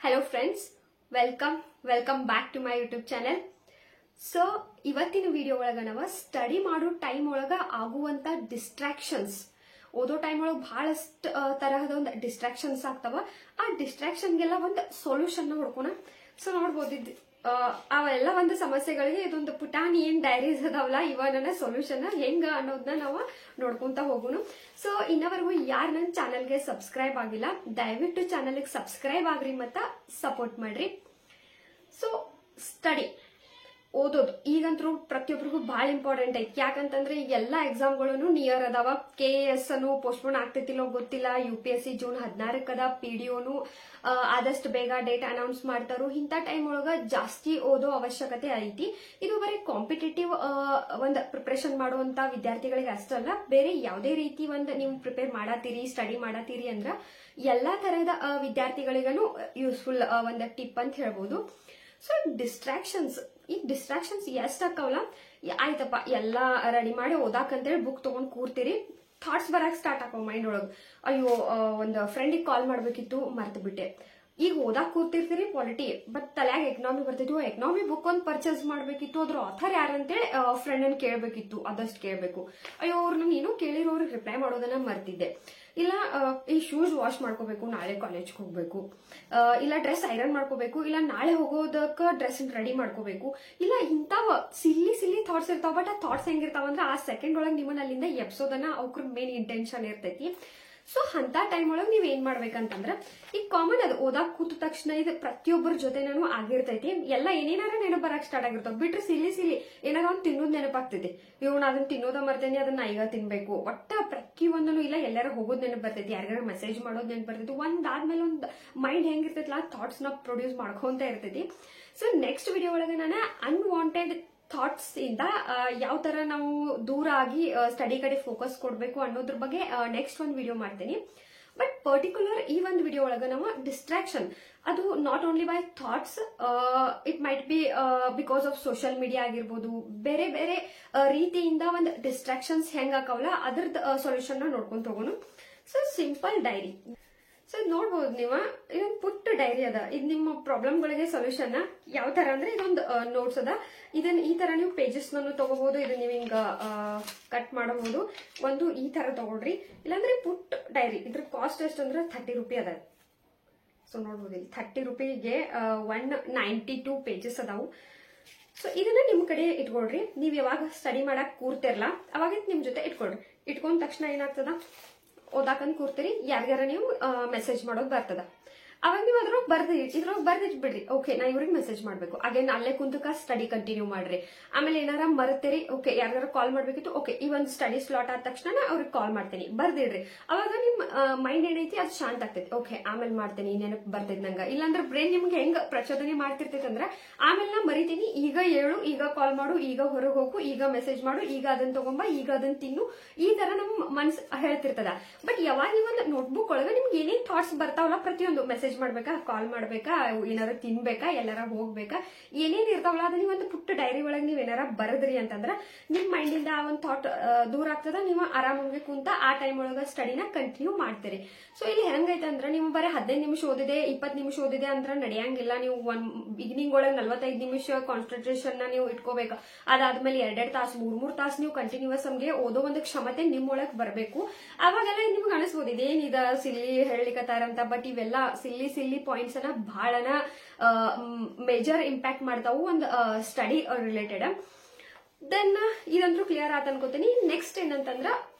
Hello friends, welcome back to my YouTube channel. So ಇವತ್ತಿನ video ಒಳಗ ನಾವು study ಮಾಡೋ ಟೈಮ್ ಒಳಗ ಆಗುವಂತ ಡಿಸ್ಟ್ರಾಕ್ಷನ್ಸ್ ಓದೋ ಟೈಮ್ ಒಳಗ ಬಹಳಷ್ಟು ತರಹದ ಒಂದು ಡಿಸ್ಟ್ರಾಕ್ಷನ್ಸ್ ಆಗ್ತಾವ. ಆ ಡಿಸ್ಟ್ರಾಕ್ಷನ್ಗೆಲ್ಲ ಒಂದು ಸೊಲ್ಯೂಷನ್ ಹುಡ್ಕೋಣ. ಸೊ ನೋಡ್ಬೋದು ಅವೆಲ್ಲ ಒಂದು ಸಮಸ್ಯೆಗಳಿಗೆ ಇದೊಂದು ಪುಟಾಣಿ ಏನ್ ಡೈರೀಸ್ ಅದಾವಲ್ಲ ಇವ ನನ್ನ ಸೊಲ್ಯೂಷನ್ ಹೆಂಗ ಅನ್ನೋದನ್ನ ನಾವು ನೋಡ್ಕೊಂತ ಹೋಗೋಣ. ಸೊ ಇನ್ನವರೆಗೂ ಯಾರು ನನ್ನ ಚಾನೆಲ್ಗೆ ಸಬ್ಸ್ಕ್ರೈಬ್ ಆಗಿಲ್ಲ ದಯವಿಟ್ಟು ಚಾನೆಲ್ಗೆ ಸಬ್ಸ್ಕ್ರೈಬ್ ಆಗ್ರಿ ಮತ್ತ ಸಪೋರ್ಟ್ ಮಾಡ್ರಿ. ಸೊ ಸ್ಟಡಿ ಓದೋದು ಈಗಂತೂ ಪ್ರತಿಯೊಬ್ಬರಿಗೂ ಬಹಳ ಇಂಪಾರ್ಟೆಂಟ್ ಐತಿ. ಯಾಕಂತಂದ್ರೆ ಈಗ ಎಲ್ಲಾ ಎಕ್ಸಾಮ್ಗಳು ನಿಯರ್ ಅದಾವ. KAS ಅನ್ನು ಪೋಸ್ಟ್ಪೋನ್ ಆಗ್ತೈತಿಲ್ಲೋ ಗೊತ್ತಿಲ್ಲ. UPSC ಜೂನ್ 16 ಅದ. PDOನು ಆದಷ್ಟು ಬೇಗ ಡೇಟ್ ಅನೌನ್ಸ್ ಮಾಡ್ತಾರೋ. ಇಂಥ ಟೈಮ್ ಒಳಗ ಜಾಸ್ತಿ ಓದೋ ಅವಶ್ಯಕತೆ ಐತಿ. ಇದು ಬರೀ ಕಾಂಪಿಟೇಟಿವ್ ಒಂದು ಪ್ರಿಪರೇಷನ್ ಮಾಡುವಂತ ವಿದ್ಯಾರ್ಥಿಗಳಿಗೆ ಅಷ್ಟಲ್ಲ, ಬೇರೆ ಯಾವುದೇ ರೀತಿ ಒಂದು ನೀವು ಪ್ರಿಪೇರ್ ಮಾಡತ್ತೀರಿ ಸ್ಟಡಿ ಮಾಡತ್ತೀರಿ ಅಂದ್ರ ಎಲ್ಲಾ ತರಹದ ವಿದ್ಯಾರ್ಥಿಗಳಿಗೂ ಯೂಸ್ಫುಲ್ ಒಂದು ಟಿಪ್ ಅಂತ ಹೇಳ್ಬೋದು. ಸೊ ಈ ಡಿಸ್ಟ್ರಾಕ್ಷನ್ಸ್ ಎಷ್ಟ್ ಆಕಾವಲ್ಲ, ಆಯ್ತಪ್ಪ ಎಲ್ಲಾ ರೆಡಿ ಮಾಡಿ ಓದಾಕಂತೇಳಿ ಬುಕ್ ತಗೊಂಡ್ ಕೂರ್ತೀರಿ, ಥಾಟ್ಸ್ ಬರಕ್ ಸ್ಟಾರ್ಟ್ ಆಕವ್ ಮೈಂಡ್ ಒಳಗ್. ಅಯ್ಯೋ ಒಂದು ಫ್ರೆಂಡಿಗೆ ಕಾಲ್ ಮಾಡ್ಬೇಕಿತ್ತು ಮರ್ತು ಬಿಟ್ಟೆ. ಈಗ ಓದಾಕ್ ಕೂರ್ತಿರ್ತೀರಿ ಪಾಲಿಟಿ, ಬಟ್ ತಲ್ಯಾಗ ಎಕನಾಮಿ ಬರ್ತಿದ್ವು. ಎಕನಾಮಿ ಬುಕ್ ಒಂದು ಪರ್ಚೇಸ್ ಮಾಡ್ಬೇಕಿತ್ತು, ಅದ್ರ ಆಥರ್ ಯಾರಂತೇಳಿ ಫ್ರೆಂಡ್ ಅನ್ನ ಕೇಳ್ಬೇಕಿತ್ತು, ಅದಷ್ಟು ಕೇಳ್ಬೇಕು. ಅಯ್ಯೋ ಅವ್ರು ನಾನು ಏನೋ ಕೇಳಿರೋರಿಗೆ ರಿಪ್ಲೈ ಮಾಡೋದನ್ನ ಮರ್ತಿದ್ದೆ. ಇಲ್ಲ ಈ ಶೂಸ್ ವಾಶ್ ಮಾಡ್ಕೋಬೇಕು, ನಾಳೆ ಕಾಲೇಜ್ಗೆ ಹೋಗ್ಬೇಕು. ಇಲ್ಲ ಡ್ರೆಸ್ ಐರನ್ ಮಾಡ್ಕೋಬೇಕು, ಇಲ್ಲ ನಾಳೆ ಹೋಗೋದಕ್ಕ ಡ್ರೆಸ್ ರೆಡಿ ಮಾಡ್ಕೋಬೇಕು. ಇಲ್ಲ ಇಂಥವ ಸಿಲ್ಲಿ ಥಾಟ್ಸ್ ಇರ್ತಾವ. ಬಟ್ ಆ ಥಾಟ್ಸ್ ಹೆಂಗಿರ್ತಾವ ಅಂದ್ರೆ ಆ ಸೆಕೆಂಡ್ ಒಳಗೆ ನಿಮ್ಮನ್ನ ಅಲ್ಲಿಂದ ಎಬ್ಸೋದನ್ನ ಅವ್ರ ಮೇನ್ ಇಂಟೆನ್ಷನ್ ಇರ್ತೈತಿ. ಸೊ ಅಂತ ಟೈಮ್ ಒಳಗೆ ನೀವ್ ಏನ್ ಮಾಡ್ಬೇಕಂತಂದ್ರ ಈಗ ಕಾಮನ್ ಅದು ಓದಾಕ್ ಕೂತ ತಕ್ಷಣ ಇದು ಪ್ರತಿಯೊಬ್ಬರ ಜೊತೆ ನಾನು ಆಗಿರ್ತೈತಿ. ಎಲ್ಲ ಏನೇನಾರ ನೆನಪು ಬರಕ್ ಸ್ಟಾರ್ಟ್ ಆಗಿರ್ತಾವ. ಬಿಟ್ರೆ ಸಿಲ್ಲಿ ಏನಾರ ಒಂದ್ ತಿನ್ನೋದ್ ನೆನಪಾಗ್ತೈತಿ. ಇವ್ ನಾ ಅದನ್ನ ತಿನ್ನೋದ ಮರ್ತೇನೆ, ಅದನ್ನ ಈಗ ತಿನ್ಬೇಕು. ಒಟ್ಟ ಪ್ರತಿಯೊಂದನು ಇಲ್ಲ ಎಲ್ಲಾರ ಹೋಗೋದ್ ನೆನಪು ಬರ್ತೈತಿ, ಯಾರಿಗಾರ ಮೆಸೇಜ್ ಮಾಡೋದ್ ನೆನಪು ಬರ್ತೈತಿ. ಒಂದಾದ್ಮೇಲೆ ಒಂದ್ ಮೈಂಡ್ ಹೆಂಗಿರ್ತೈತಿಲ್ಲ ಥಾಟ್ಸ್ ನ ಪ್ರೊಡ್ಯೂಸ್ ಮಾಡ್ಕೊಂತ ಇರ್ತೈತಿ. ಸೊ ನೆಕ್ಸ್ಟ್ ವಿಡಿಯೋ ಒಳಗೆ ನಾನು ಅನ್ವಾಂಟೆಡ್ ಥಾಟ್ಸ್ ಇಂದ ಯಾವ ತರ ನಾವು ದೂರ ಆಗಿ ಸ್ಟಡಿ ಕಡೆ ಫೋಕಸ್ ಕೊಡ್ಬೇಕು ಅನ್ನೋದ್ರ ಬಗ್ಗೆ ನೆಕ್ಸ್ಟ್ ಒಂದು ವಿಡಿಯೋ ಮಾಡ್ತೀನಿ. ಬಟ್ ಪರ್ಟಿಕ್ಯುಲರ್ ಈ ಒಂದು ವಿಡಿಯೋ ಒಳಗ ನಾವು ಡಿಸ್ಟ್ರಾಕ್ಷನ್ ಅದು not only by thoughts, it might be because of social media ಆಗಿರ್ಬೋದು, ಬೇರೆ ಬೇರೆ ರೀತಿಯಿಂದ ಒಂದು ಡಿಸ್ಟ್ರಾಕ್ಷನ್ಸ್ ಹೆಂಗ್ ಆಕಾವಲ್ಲ ಅದ್ರದ್ದು ಸೊಲ್ಯೂಷನ್ ನೋಡ್ಕೊಂತ ಹೋಗೋಣ. So simple dairy. ಸೊ ನೋಡ್ಬೋದು ನೀವು ಇದೊಂದು ಪುಟ್ಟ ಡೈರಿ ಅದ. ಇದು ನಿಮ್ಮ ಪ್ರಾಬ್ಲಮ್ಗಳಿಗೆ ಸೊಲ್ಯೂಷನ್ ಯಾವ ತರ ಅಂದ್ರೆ ಇದೊಂದು ನೋಟ್ಸ್ ಅದ. ಇದನ್ನ ಈ ತರ ನೀವು ಪೇಜಸ್ ನಾನು ತಗೋಬಹುದು. ಇದನ್ನ ನೀವು ಹಿಂಗ ಕಟ್ ಮಾಡಬಹುದು. ಒಂದು ಈ ತರ ತಗೊಳ್ರಿ. ಇಲ್ಲಾಂದ್ರೆ ಪುಟ್ಟ ಡೈರಿ ಇದ್ರ ಕಾಸ್ಟ್ ಎಷ್ಟು ಅಂದ್ರೆ 30 ರೂಪಾಯಿ ಅದ. ಸೊ ನೋಡ್ಬೋದು ಇಲ್ಲಿ 30 ರೂಪಾಯಿಗೆ 192 ಪೇಜಸ್ ಅದಾವು. ಸೊ ಇದನ್ನ ನಿಮ್ ಕಡೆ ಇಟ್ಕೊಳ್ರಿ. ನೀವ್ ಯಾವಾಗ ಸ್ಟಡಿ ಮಾಡಕ್ ಕೂರ್ತಿರ್ಲ ಅವಾಗ ನಿಮ್ ಜೊತೆ ಇಟ್ಕೊಳ್ರಿ. ಇಟ್ಕೊಂಡ ತಕ್ಷಣ ಏನಾಗ್ತದ, ಓದಾಕಂದ್ ಕೂರ್ತೀರಿ, ಯಾರ್ಯಾರ ನೀವು ಮೆಸೇಜ್ ಮಾಡೋದು ಬರ್ತದ. ಅವಾಗ ನೀವು ಇದ್ರೊಳಗೆ ಬರ್ದಿಟ್ ಬಿಡ್ರಿ. ಓಕೆ ನಾ ಇವ್ರಿಗೆ ಮೆಸೇಜ್ ಮಾಡ್ಬೇಕು, ಅಗೇನ್ ಅಲ್ಲೇ ಕುಂತಕ ಸ್ಟಡಿ ಕಂಟಿನ್ಯೂ ಮಾಡ್ರಿ. ಆಮೇಲೆ ಏನಾರ ಮರ್ತೀರಿ, ಓಕೆ ಯಾರ್ಯಾರ ಕಾಲ್ ಮಾಡ್ಬೇಕಿತ್ತು, ಓಕೆ ಈ ಒಂದು ಸ್ಟಡಿ ಸ್ಲಾಟ್ ಆದ ತಕ್ಷಣ ಅವ್ರಿಗೆ ಕಾಲ್ ಮಾಡ್ತೀನಿ, ಬರ್ದಿಡ್ರಿ. ಅವಾಗ ನಿಮ್ ಮೈಂಡ್ ಏನೈತಿ ಅದು ಶಾಂತ ಆಗ್ತೈತಿ. ಓಕೆ ಆಮೇಲೆ ಮಾಡ್ತೀನಿ, ನೆನಪು ಬರ್ತೈತಿ ನಂಗ. ಇಲ್ಲಾಂದ್ರೆ ಬ್ರೈನ್ ನಿಮ್ಗೆ ಹೆಂಗ್ ಪ್ರಚೋದನೆ ಮಾಡ್ತಿರ್ತೈತಿ ಅಂದ್ರೆ ಆಮೇಲೆ ನಾ ಮರಿತೀನಿ, ಈಗ ಹೇಳು, ಈಗ ಕಾಲ್ ಮಾಡು, ಈಗ ಹೊರಗೆ ಹೋಗು, ಈಗ ಮೆಸೇಜ್ ಮಾಡು, ಈಗ ಅದನ್ನ ತಗೊಂಬ, ಈಗ ಅದನ್ನ ತಿನ್ನು, ಈ ತರ ನಮ್ ಮನ್ಸ್ ಹೇಳ್ತಿರ್ತದ. ಬಟ್ ಯಾವಾಗ ನೀವೊಂದು ನೋಟ್ಬುಕ್ ಒಳಗ ನಿಮ್ಗೆ ಏನೇನ್ ಥಾಟ್ಸ್ ಬರ್ತಾವಲ್ಲ, ಪ್ರತಿಯೊಂದು ಮೆಸೇಜ್ ಮಾಡ್ಬೇಕಾ, ಕಾಲ್ ಮಾಡ್ಬೇಕಾ, ಏನಾರ ತಿನ್ಬೇಕಾ, ಎಲ್ಲಾರ ಹೋಗ್ಬೇಕಾ, ಏನೇನ್ ಇರ್ತಾವಲ್ಲ ಅದನ್ನ ನೀವು ಒಂದು ಪುಟ್ಟ ಡೈರಿ ಒಳಗೆ ನೀವ್ ಏನಾರ ಬರದ್ರಿ ಅಂತಂದ್ರ ನಿಮ್ ಮೈಂಡ್ ಇಂದ ಆ ಒಂದು ಥಾಟ್ ದೂರ ಆಗ್ತದ. ನೀವು ಆರಾಮಾಗಿ ಕುಂತ ಆ ಟೈಮ್ ಒಳಗ ಸ್ಟಡಿನ ಕಂಟಿನ್ಯೂ ಮಾಡ್ತೀರಿ. ಸೊ ಇಲ್ಲಿ ಹೆಂಗೈತೆ ಅಂದ್ರೆ ನೀವು ಬರೀ 15 ನಿಮಿಷ ಓದಿದೆ 20 ನಿಮಿಷ ಓದಿದೆ ಅಂದ್ರೆ ನಡೆಯಂಗಿಲ್ಲ. ನೀವು ಬಿಗಿನಿಂಗ್ ಒಳಗೆ 45 ನಿಮಿಷ ಕಾನ್ಸಂಟ್ರೇಷನ್ ನ ನೀವು ಇಟ್ಕೋಬೇಕು. ಅದಾದ್ಮೇಲೆ 2 ತಾಸು 3 ತಾಸು ನೀವು ಕಂಟಿನ್ಯೂಸ್ ಹಂಗೆ ಓದೋ ಒಂದು ಕ್ಷಮತೆ ನಿಮ್ ಒಳಗ್ ಬರಬೇಕು. ಅವಾಗೆಲ್ಲ ನಿಮ್ಗೆ ಅನಿಸ್ಬೋದು ಇದೇನಿದ ಸಿಲ್ಲಿ ಹೇಳಿಕತ್ತಾರಂತ. ಬಟ್ ಇವೆಲ್ಲ ಸಿಲ್ಲಿ ಪಾಯಿಂಟ್ಸ್ ಅನ್ನ ಬಹಳನ ಮೇಜರ್ ಇಂಪ್ಯಾಕ್ಟ್ ಮಾಡ್ತಾವು ಒಂದು ಸ್ಟಡಿ ರಿಲೇಟೆಡ್. ದೆನ್ ಇದಂದ್ರೂ ಕ್ಲಿಯರ್ ಆತ ಅನ್ಕೋತೀನಿ. ನೆಕ್ಸ್ಟ್ ಏನಂತಂದ್ರ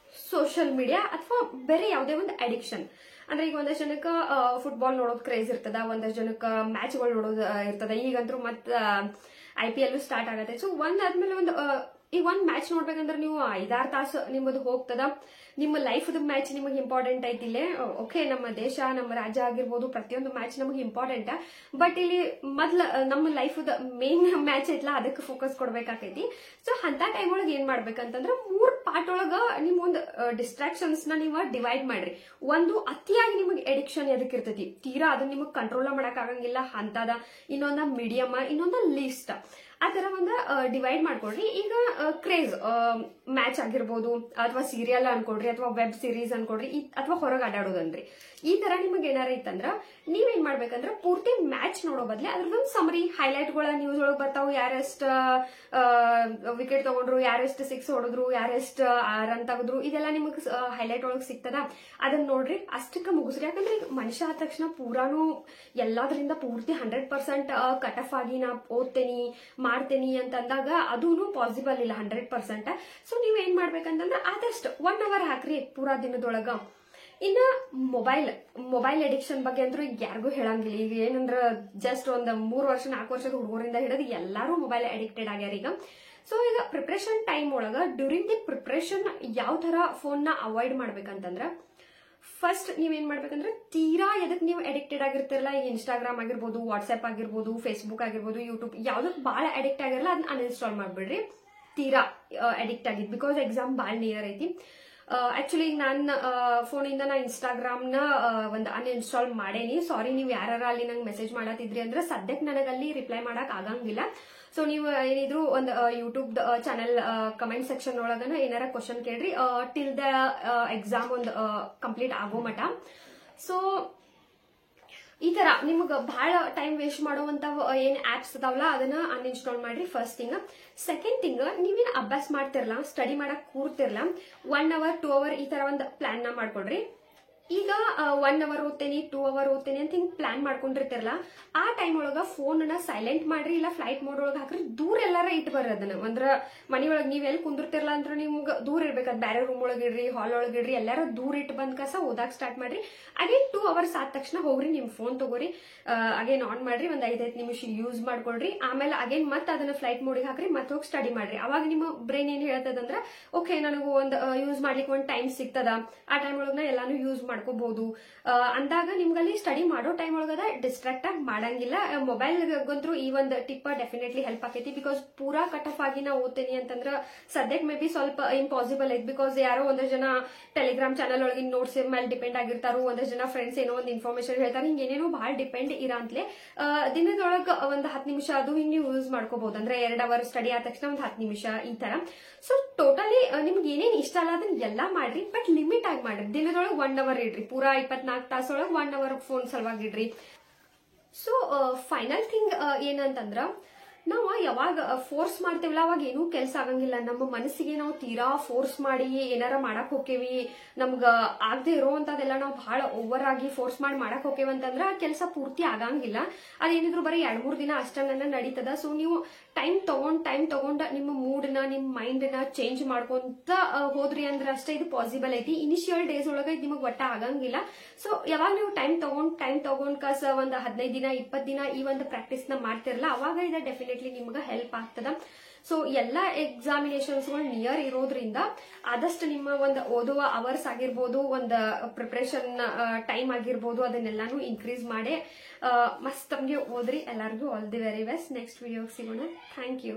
ಸೋಷಿಯಲ್ ಮೀಡಿಯಾ ಅಥವಾ ಬೇರೆ ಯಾವುದೇ ಒಂದು ಅಡಿಕ್ಷನ್. ಅಂದ್ರೆ ಈಗ ಒಂದಷ್ಟು ಜನಕ್ಕ ಫುಟ್ಬಾಲ್ ನೋಡೋದು ಕ್ರೇಜ್ ಇರ್ತದ, ಒಂದಷ್ಟು ಜನಕ್ಕ ಮ್ಯಾಚ್ಗಳು ನೋಡೋದು ಇರ್ತದ. ಈಗಂತೂ ಮತ್ IPL ಸ್ಟಾರ್ಟ್ ಆಗತ್ತೆ. ಸೊ ಒಂದಾದ್ಮೇಲೆ ಒಂದು ಈಗ ಒಂದ್ ಮ್ಯಾಚ್ ನೋಡ್ಬೇಕಂದ್ರೆ ನೀವು 5-6 ತಾಸು ನಿಮ್ಮದು ಹೋಗ್ತದ. ನಿಮ್ಮ ಲೈಫ್ ಮ್ಯಾಚ್ ನಿಮಗೆ ಇಂಪಾರ್ಟೆಂಟ್ ಐತಿಲ್ಲೇ. ಓಕೆ ನಮ್ಮ ದೇಶ ನಮ್ಮ ರಾಜ್ಯ ಆಗಿರ್ಬೋದು ಪ್ರತಿಯೊಂದು ಮ್ಯಾಚ್ ನಮಗೆ ಇಂಪಾರ್ಟೆಂಟ್. ಬಟ್ ಇಲ್ಲಿ ಮೊದ್ಲ ನಮ್ಮ ಲೈಫ್ ಮೇನ್ ಮ್ಯಾಚ್ ಐತ್ಲಾ ಅದಕ್ಕೆ ಫೋಕಸ್ ಕೊಡ್ಬೇಕಾಕೈತಿ. ಸೊ ಅಂತ ಟೈಮ್ ಒಳಗೆ ಏನ್ ಮಾಡ್ಬೇಕಂತಂದ್ರ 3 ಪಾರ್ಟ್ ಒಳಗ ನಿಮ್ ಒಂದು ಡಿಸ್ಟ್ರಾಕ್ಷನ್ಸ್ ನ ನೀವು ಡಿವೈಡ್ ಮಾಡ್ರಿ. ಒಂದು ಅತಿಯಾಗಿ ನಿಮಗೆ ಎಡಿಕ್ಷನ್ ಎದಕ್ ಇರ್ತೈತಿ, ತೀರಾ ಅದನ್ನ ನಿಮಗ್ ಕಂಟ್ರೋಲ್ ಮಾಡಕ್ ಆಗಂಗಿಲ್ಲ ಅಂತದ. ಇನ್ನೊಂದ ಮೀಡಿಯಮ್, ಇನ್ನೊಂದ ಲೀಸ್ಟ್. ಆ ತರ ಒಂದು ಡಿವೈಡ್ ಮಾಡ್ಕೊಡ್ರಿ. ಈಗ ಕ್ರೇಜ್ ಮ್ಯಾಚ್ ಆಗಿರ್ಬೋದು, ಅಥವಾ ಸೀರಿಯಲ್ ಅನ್ಕೊಡ್ರಿ, ಅಥವಾ ವೆಬ್ ಸೀರೀಸ್ ಅನ್ಕೊಡ್ರಿ, ಅಥವಾ ಹೊರಗೆ ಅಡ್ಡಾಡೋದನ್ರಿ. ಈ ತರ ನಿಮಗೆ ಏನಾರ ಇತ್ತಂದ್ರ ನೀವೇನ್ ಮಾಡ್ಬೇಕಂದ್ರ ಪೂರ್ತಿ ಮ್ಯಾಚ್ ನೋಡೋ ಬದ್ಲೆ ಅದ್ರದೊಂದು ಸಮರಿ ಹೈಲೈಟ್ಗಳ ನ್ಯೂಸ್ ಒಳಗೆ ಬರ್ತಾವ. ಯಾರೆಸ್ಟ್ ವಿಕೆಟ್ ತಗೊಂಡ್ರು, ಯಾರೆಸ್ಟ್ ಸಿಕ್ಸ್ ಹೊಡೆದ್ರು, ಯಾರೆಸ್ಟ್ ರನ್ ತೆಗೆದ್ರು, ಇದೆಲ್ಲ ನಿಮಗ್ ಹೈಲೈಟ್ ಒಳಗೆ ಸಿಗ್ತದ. ಅದನ್ನ ನೋಡ್ರಿ, ಅಷ್ಟಕ್ಕೆ ಮುಗಿಸ್ರಿ. ಯಾಕಂದ್ರೆ ಈಗ ಮನುಷ್ಯ ಆದ ತಕ್ಷಣ ಪೂರಾನು ಎಲ್ಲಾದ್ರಿಂದ ಪೂರ್ತಿ 100% ಕಟ್ ಆಫ್ ಆಗಿ ನಾ ಓದ್ತೇನಿ ಮಾಡ್ತೇನಿ ಅಂತಂದಾಗ ಅದೂ ಪಾಸಿಬಲ್ ಇಲ್ಲ 100%. ಸೊ ನೀವ್ ಏನ್ ಮಾಡ್ಬೇಕಂತಂದ್ರೆ ಆದಷ್ಟು 1 hour ಹಾಕ್ರಿ ಪೂರಾ ದಿನದೊಳಗ. ಇನ್ನ ಮೊಬೈಲ್ ಅಡಿಕ್ಷನ್ ಬಗ್ಗೆ ಅಂದ್ರೂ ಈಗ ಯಾರಿಗೂ ಹೇಳಂಗಿಲ್ಲ. ಈಗ ಏನಂದ್ರ ಜಸ್ಟ್ ಒಂದ್ 3 ವರ್ಷ 4 ವರ್ಷದ ಹುಡುಗರಿಂದ ಹಿಡಿದು ಎಲ್ಲಾರು ಮೊಬೈಲ್ ಅಡಿಕ್ಟೆಡ್ ಆಗ್ಯಾರ ಈಗ. ಸೊ ಈಗ ಪ್ರಿಪರೇಷನ್ ಟೈಮ್ ಒಳಗ ಡ್ಯೂರಿಂಗ್ ದಿ ಪ್ರಿಪರೇಷನ್ ಯಾವ ತರ ಫೋನ್ ನ ಅವಾಯ್ಡ್ ಮಾಡ್ಬೇಕಂತಂದ್ರ ಫಸ್ಟ್ ನೀವೇನ್ ಮಾಡ್ಬೇಕಂದ್ರೆ ತೀರಾ ಎದಕ್ ನೀವು ಅಡಿಕ್ಟೆಡ್ ಆಗಿರ್ತಿರಲ್ಲ, ಈಗ ಇನ್ಸ್ಟಾಗ್ರಾಮ್ ಆಗಿರ್ಬೋದು, ವಾಟ್ಸ್ಆಪ್ ಆಗಿರ್ಬೋದು, ಫೇಸ್ಬುಕ್ ಆಗಿರ್ಬೋದು, ಯೂಟ್ಯೂಬ್ ಯಾವ್ದಕ್ ಬಹಳ ಅಡಿಕ್ಟ್ ಆಗಿರಲ್ಲ ಅದನ್ನ ಅನ್ಇನ್ಸ್ಟಾಲ್ ಮಾಡ್ಬಿಡ್ರಿ. ತೀರಾ ಅಡಿಕ್ಟ್ ಆಗಿದ್ ಬಿಕಾಸ್ ಎಕ್ಸಾಮ್ ಬಾಳ ನಿಯರ್ ಐತಿ. ಆಕ್ಚುಲಿ ಈಗ ನನ್ನ ಫೋನಿಂದ ನಾ ಇನ್ಸ್ಟಾಗ್ರಾಮ್ ನ ಒಂದು ಅನ್ಇನ್ಸ್ಟಾಲ್ ಮಾಡೇನಿ. ಸಾರಿ, ನೀವು ಯಾರ ಅಲ್ಲಿ ನಂಗೆ ಮೆಸೇಜ್ ಮಾಡತ್ತಿದ್ರಿ ಅಂದ್ರೆ ಸದ್ಯಕ್ಕೆ ನನಗಲ್ಲಿ ರಿಪ್ಲೈ ಮಾಡಕ್ ಆಗಂಗಿಲ್ಲ. ಸೊ ನೀವು ಏನಿದ್ರು ಒಂದು ಯೂಟ್ಯೂಬ್ ಚಾನೆಲ್ ಕಮೆಂಟ್ ಸೆಕ್ಷನ್ ಒಳಗನ ಏನಾರ ಕ್ವಶನ್ ಕೇಳ್ರಿ ಟಿಲ್ ದ ಎಕ್ಸಾಮ್ ಒಂದು ಕಂಪ್ಲೀಟ್ ಆಗೋ ಮಟ. ಸೊ ಈ ತರ ನಿಮ್ಗ ಬಹಳ ಟೈಮ್ ವೇಸ್ಟ್ ಮಾಡುವಂತ ಏನ್ ಆಪ್ಸ್ ಅದಾವಲ್ಲ ಅದನ್ನ ಅನ್ಇನ್ಸ್ಟಾಲ್ ಮಾಡ್ರಿ. First thing. ಸೆಕೆಂಡ್ ಥಿಂಗ್, ನೀವೇನ್ ಅಭ್ಯಾಸ ಮಾಡ್ತಿರಲ್ಲ, ಸ್ಟಡಿ ಮಾಡಕ್ ಕೂರ್ತಿರಲ್ಲ, 1 hour 2 hour ಈ ತರ ಒಂದು ಪ್ಲಾನ್ ನ ಮಾಡ್ಕೊಡ್ರಿ. ಈಗ 1 hour ಓದ್ತೇನಿ 2 hour ಓದ್ತೇನಿ ಅಂತ ಹಿಂಗ್ ಪ್ಲಾನ್ ಮಾಡ್ಕೊಂಡಿರ್ತಿರಲ್ಲ, ಆ ಟೈಮ್ ಒಳಗ ಫೋನ್ ನ ಸೈಲೆಂಟ್ ಮಾಡ್ರಿ, ಇಲ್ಲ ಫ್ಲೈಟ್ ಮೋಡ್ ಒಳಗ ಹಾಕ್ರಿ. ದೂರ ಎಲ್ಲಾರ ಇಟ್ ಬರ್ರಿ ಅದನ್ನ. ಅಂದ್ರ ಮನಿಯೊಳಗ್ ನೀವ್ ಎಲ್ಲಿ ಕುಂದಿರ್ತಿರಲ್ಲ ಅಂದ್ರೆ ನಿಮ್ಗೆ ದೂರ ಇರ್ಬೇಕದ್. ಬೇರೆ ರೂಮ್ ಒಳಗ್ ಇಡ್ರಿ, ಹಾಲ್ ಒಳಗ್ ಇಡ್ರಿ, ಎಲ್ಲಾರ ದೂರ ಇಟ್ಟು ಬಂದ್ ಕಸ ಓದಾಕ್ ಸ್ಟಾರ್ಟ್ ಮಾಡ್ರಿ. ಅಗೇನ್ 2 hours ಆದ ತಕ್ಷಣ ಹೋಗ್ರಿ, ನಿಮ್ ಫೋನ್ ತಗೋರಿ, ಅಗೇನ್ ಆನ್ ಮಾಡ್ರಿ, ಒಂದ್ 5 ನಿಮಿಷ ಯೂಸ್ ಮಾಡ್ಕೊಳ್ರಿ. ಆಮೇಲೆ ಅಗೇನ್ ಮತ್ತೆ ಅದನ್ನ ಫ್ಲೈಟ್ ಮೋಡಿಗೆ ಹಾಕ್ರಿ, ಮತ್ತೆ ಹೋಗಿ ಸ್ಟಡಿ ಮಾಡ್ರಿ. ಅವಾಗ ನಿಮ್ಮ ಬ್ರೈನ್ ಏನ್ ಹೇಳ್ತದಂದ್ರ ಓಕೆ ನನಗೂ ಒಂದ್ ಯೂಸ್ ಮಾಡ್ಲಿಕ್ಕೆ ಒಂದ್ ಟೈಮ್ ಸಿಗ್ತದ, ಆ ಟೈಮ್ ಒಳಗ ಎಲ್ಲಾನು ಯೂಸ್ ಮಾಡ್ಕೋಬಹುದು ಅಂದಾಗ ನಿಮ್ಗಲ್ಲಿ ಸ್ಟಡಿ ಮಾಡೋ ಟೈಮ್ ಒಳಗದ ಡಿಸ್ಟ್ರಾಕ್ಟ್ ಆಗಿ ಮಾಡಂಗಿಲ್ಲ. ಮೊಬೈಲ್ ಗಂತ್ರು ಈ ಒಂದು ಟಿಪ್ ಡೆಫಿನೆಟ್ಲಿ ಹೆಲ್ಪ್ ಆಕೈತಿ. ಬಿಕಾಸ್ ಪೂರಾ ಕಟ್ ಆಫ್ ಆಗಿ ನಾ ಓದ್ತೇನಿ ಅಂತಂದ್ರ ಸದ್ಯಕ್ಕೆ ಮೇ ಬಿ ಸ್ವಲ್ಪ ಇಂಪಾಸಿಬಲ್ ಐತಿ. ಬಿಕಾಸ್ ಯಾರೋ ಒಂದಷ್ಟು ಜನ ಟೆಲಿಗ್ರಾಮ್ ಚಾನಲ್ ಒಳಗಿನ ನೋಟ್ಸ್ ಮೇಲೆ ಡಿಪೆಂಡ್ ಆಗಿರ್ತಾರು, ಒಂದಷ್ಟು ಜನ ಫ್ರೆಂಡ್ಸ್ ಏನೋ ಒಂದು ಇನ್ಫಾರ್ಮೇಶನ್ ಹೇಳ್ತಾರೆ, ಹಿಂಗ ಏನೇನೋ ಬಹಳ ಡಿಪೆಂಡ್ ಇರಂತ್ಲೆ ದಿನದೊಳಗ ಒಂದ್ 10 ನಿಮಿಷ ಅದು ಹಿಂಗ್ ನೀವು ಯೂಸ್ ಮಾಡ್ಕೋಬಹುದು. ಅಂದ್ರೆ 2 hour ಸ್ಟಡಿ ಆದ ತಕ್ಷಣ ಒಂದ್ 10 ನಿಮಿಷ ಈ ತರ. ಸೊ ಟೋಟಲಿ ನಿಮ್ಗೆ ಏನೇನ್ ಇಷ್ಟ ಅಲ್ಲ ಅದನ್ನ ಎಲ್ಲಾ ಮಾಡ್ರಿ, ಬಟ್ ಲಿಮಿಟ್ ಆಗಿ ಮಾಡ್ರಿ. ದಿನದೊಳಗೆ 1 hour ಇಡ್ರಿ, ಪೂರಾ 24 ತಾಸೊಳಗೆ 1 hour ಫೋನ್ ಸಲುವಾಗಿ ಇಡ್ರಿ. ಸೊ ಫೈನಲ್ ಥಿಂಗ್ ಏನಂತಂದ್ರ ನಾವು ಯಾವಾಗ ಫೋರ್ಸ್ ಮಾಡ್ತೇವಲ್ಲ ಅವಾಗ ಏನೂ ಕೆಲಸ ಆಗಂಗಿಲ್ಲ. ನಮ್ಮ ಮನಸ್ಸಿಗೆ ನಾವು ತೀರಾ ಫೋರ್ಸ್ ಮಾಡಿ ಏನಾರ ಮಾಡಕ್ ಹೋಗ್ತೇವಿ, ನಮ್ಗ ಆಗದೆ ಇರೋವಂತದೆಲ್ಲ ನಾವು ಬಹಳ ಓವರ್ ಆಗಿ ಫೋರ್ಸ್ ಮಾಡಿ ಮಾಡಕ್ ಹೋಗ್ತೇವೆ ಅಂತಂದ್ರ ಆ ಕೆಲಸ ಪೂರ್ತಿ ಆಗಂಗಿಲ್ಲ. ಅದೇನಿದ್ರು ಬರೀ 2-3 ದಿನ ಅಷ್ಟನ್ನ ನಡೀತದ. ಸೊ ನೀವು ಟೈಮ್ ತಗೊಂಡ ನಿಮ್ಮ ಮೂಡ್ನ ನಿಮ್ಮ ಮೈಂಡ್ ನ ಚೇಂಜ್ ಮಾಡ್ಕೊಂತ ಹೋದ್ರಿ ಅಂದ್ರೆ ಅಷ್ಟೇ ಇದು ಪಾಸಿಬಲ್ ಐತಿ. ಇನಿಷಿಯಲ್ ಡೇಸ್ ಒಳಗ ನಿಮಗ್ ಒಟ್ಟ ಆಗಂಗಿಲ್ಲ. ಸೊ ಯಾವಾಗ ನೀವು ಟೈಮ್ ತಗೊಂಡ್ ಕಸ ಒಂದ್ 15 ದಿನ 20 ದಿನ ಈ ಒಂದು ಪ್ರಾಕ್ಟೀಸ್ ನ ಮಾಡ್ತಿರಲ್ಲ ಅವಾಗ ಇದು ಡೆಫಿನೆಟ್ಲಿ ನಿಮ್ಗೆ ಹೆಲ್ಪ್ ಆಗ್ತದ. ಸೊ ಎಲ್ಲಾ ಎಕ್ಸಾಮಿನೇಷನ್ಸ್ ಗಳು ನಿಯರ್ ಇರೋದ್ರಿಂದ ಆದಷ್ಟು ನಿಮ್ಮ ಒಂದು ಓದುವ ಅವರ್ಸ್ ಆಗಿರ್ಬೋದು, ಒಂದು ಪ್ರಿಪರೇಷನ್ ಟೈಮ್ ಆಗಿರ್ಬೋದು, ಅದನ್ನೆಲ್ಲಾನು ಇನ್ಕ್ರೀಸ್ ಮಾಡಿ ಮಸ್ತ್ ತಮ್ಗೆ ಓದ್ರಿ. ಎಲ್ಲರಿಗೂ all the very best. Next ವಿಡಿಯೋಗೆ ಸಿಗೋಣ. Thank you.